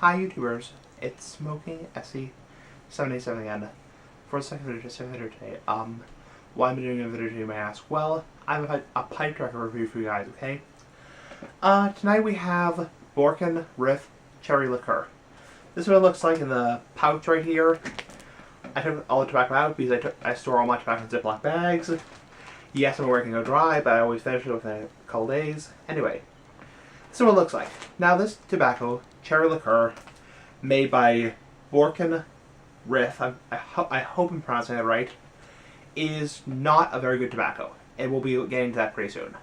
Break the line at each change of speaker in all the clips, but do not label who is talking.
Hi YouTubers, it's Smoking SE787 again for the second video today. Why am I doing a video today, you may ask? Well, I have a pipe tracker review for you guys, okay? Tonight we have Borkum Riff Cherry Liqueur. This is what it looks like in the pouch right here. I took all the tobacco out because I store all my tobacco in Ziploc bags. Yes, I'm working to go dry, but I always finish it within a couple days. Anyway, this is what it looks like. Now this tobacco, Cherry Liqueur, made by Borkum Riff, I hope I'm pronouncing that right, is not a very good tobacco. And we'll be getting to that pretty soon.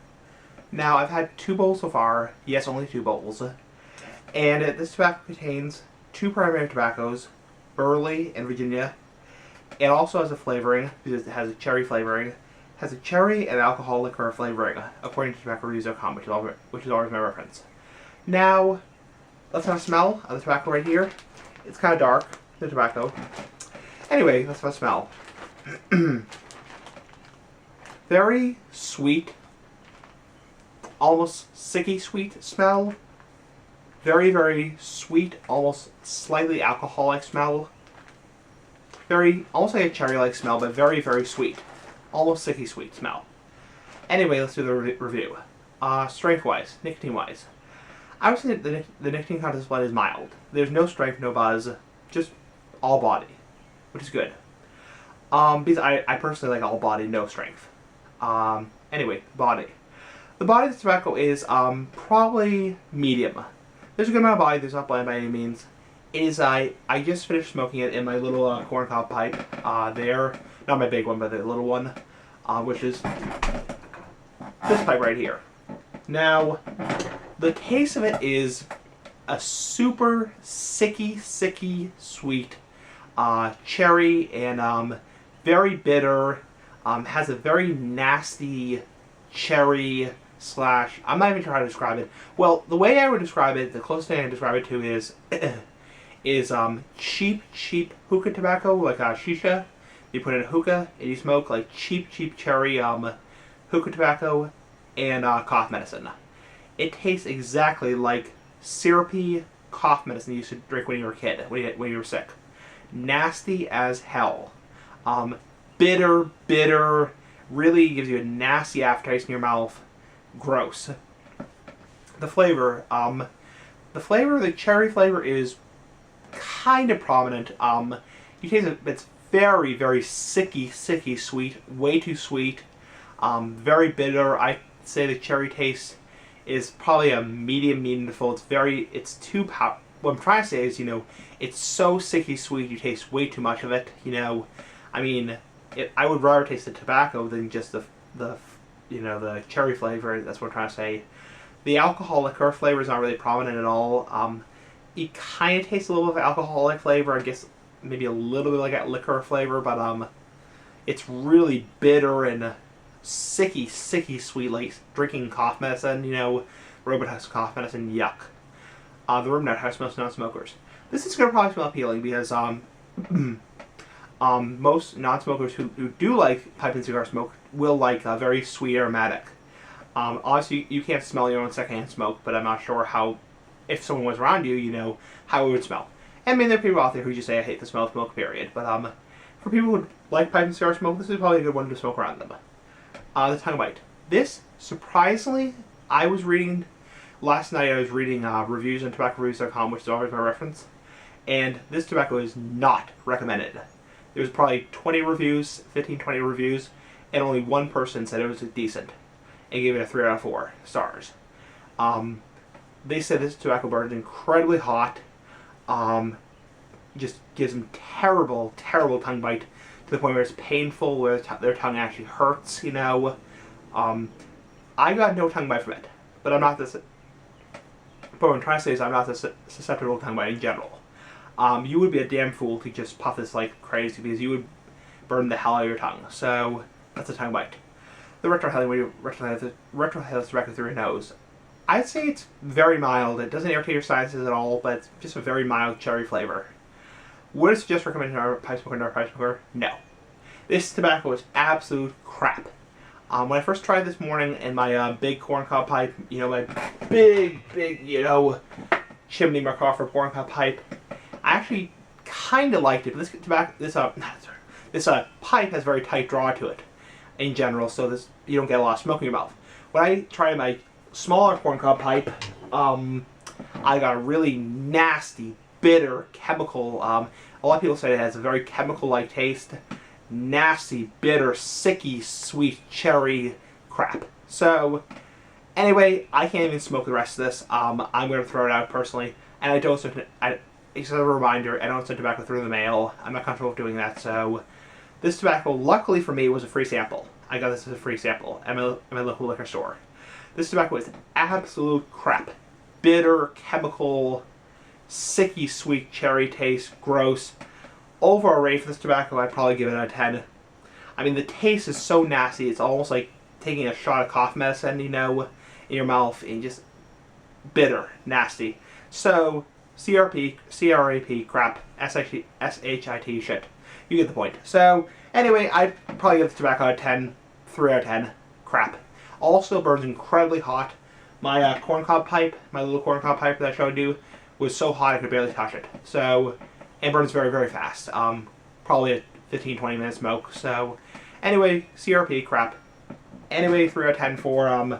Now, I've had 2 bowls so far. Yes, only 2 bowls. And this tobacco contains 2 primary tobaccos, Burley and Virginia. It also has a flavoring, because it has a cherry flavoring. It has a cherry and alcohol liqueur flavoring, according to tobaccoreviews.com, which is always my reference. Now, let's have a smell of the tobacco right here. It's kind of dark, the tobacco. Anyway, let's have a smell. Very sweet, almost sicky sweet smell. Very, very sweet, almost slightly alcoholic smell. Very, almost like a cherry-like smell, but very, very sweet. Almost sicky sweet smell. Anyway, let's do the review. Strength-wise, nicotine-wise. I would say that the nicotine content of this blend is mild. There's no strength, no buzz, just all body, which is good. Because I personally like all body, no strength. Anyway, body. The body of this tobacco is probably medium. There's a good amount of body. There's not bland by any means. It is I just finished smoking it in my little corncob pipe there. Not my big one, but the little one, which is this pipe right here. Now, the taste of it is a super sicky sweet cherry and very bitter. Has a very nasty cherry slash, I'm not even sure how to describe it. Well, the way I would describe it, the closest thing I can describe it to is cheap hookah tobacco, like shisha. You put in a hookah and you smoke like cheap cherry hookah tobacco and cough medicine. It tastes exactly like syrupy cough medicine you used to drink when you were a kid, when you were sick. Nasty as hell. Bitter, really gives you a nasty aftertaste in your mouth. Gross. The flavor, the cherry flavor is kind of prominent. You taste it, it's very, very sicky sweet, way too sweet. Very bitter. I say the cherry taste is probably a medium to full. It's too what I'm trying to say is, it's so sicky sweet you taste way too much of it. I mean, I would rather taste the tobacco than just the cherry flavor. That's what I'm trying to say. The alcohol liqueur flavor is not really prominent at all. It kind of tastes a little bit of alcoholic flavor. I guess maybe a little bit like a liqueur flavor, but it's really bitter and sicky sweet, like drinking cough medicine. Robot House cough medicine. Yuck. The room net house smells non-smokers. This is gonna probably smell appealing because most non-smokers who do like pipe and cigar smoke will like a very sweet aromatic. Obviously, you can't smell your own secondhand smoke, but I'm not sure how, if someone was around you, how it would smell. And I mean, there are people out there who just say, I hate the smell of smoke, period. But for people who like pipe and cigar smoke, this is probably a good one to smoke around them. The tongue bite. This, surprisingly, last night I was reading reviews on tobaccoreviews.com, which is always my reference, and this tobacco is not recommended. There was probably 20 reviews, 20 reviews, and only one person said it was decent and gave it a 3 out of 4 stars. They said this tobacco burns incredibly hot, just gives them terrible tongue bite to the point where it's painful, where their tongue actually hurts, I got no tongue bite from it, but I'm not this. But what I'm trying to say is I'm not this susceptible to tongue bite in general. You would be a damn fool to just puff this like crazy because you would burn the hell out of your tongue. So that's a tongue bite. The retrohale, when you retrohale directly through your nose, I'd say it's very mild. It doesn't irritate your sinuses at all, but it's just a very mild cherry flavor. Would I suggest recommending our pipe smoker? No. This tobacco is absolute crap. When I first tried this morning in my big corncob pipe, my big, chimney McCarver corncob pipe. I actually kind of liked it, but this pipe has very tight draw to it in general, so you don't get a lot of smoke in your mouth. When I tried my smaller corncob pipe, I got a really nasty, bitter chemical. A lot of people say it has a very chemical-like taste. Nasty, bitter, sicky, sweet cherry crap. So, anyway, I can't even smoke the rest of this. I'm going to throw it out personally. And I don't send it's a reminder, I don't send tobacco through the mail. I'm not comfortable with doing that, so this tobacco, luckily for me, was a free sample. I got this as a free sample at my local liquor store. This tobacco is absolute crap. Bitter, chemical, sicky sweet cherry taste, gross. Overall rate for this tobacco, I'd probably give it a 10. I mean, the taste is so nasty, it's almost like taking a shot of cough medicine, you know, in your mouth, and just bitter, nasty. So, CRAP, crap, SHIT, shit. You get the point. So, anyway, I'd probably give the tobacco a 10, 3 out of 10, crap. Also burns incredibly hot. My corncob pipe, my little corncob pipe that I showed you, was so hot I could barely touch it. So, it burns very, very fast. Probably a 15-20 minute smoke. So, anyway, CRP, crap. Anyway, 3 out of 10 for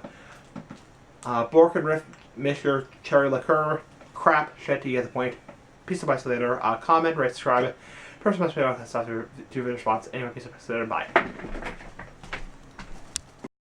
Borkum Riff Mixture Cherry Liqueur. Crap, shit, you get the point. Peace of advice later. Comment, rate, subscribe. Person must be on that stuff to response. Anyway, peace of advice later. Bye.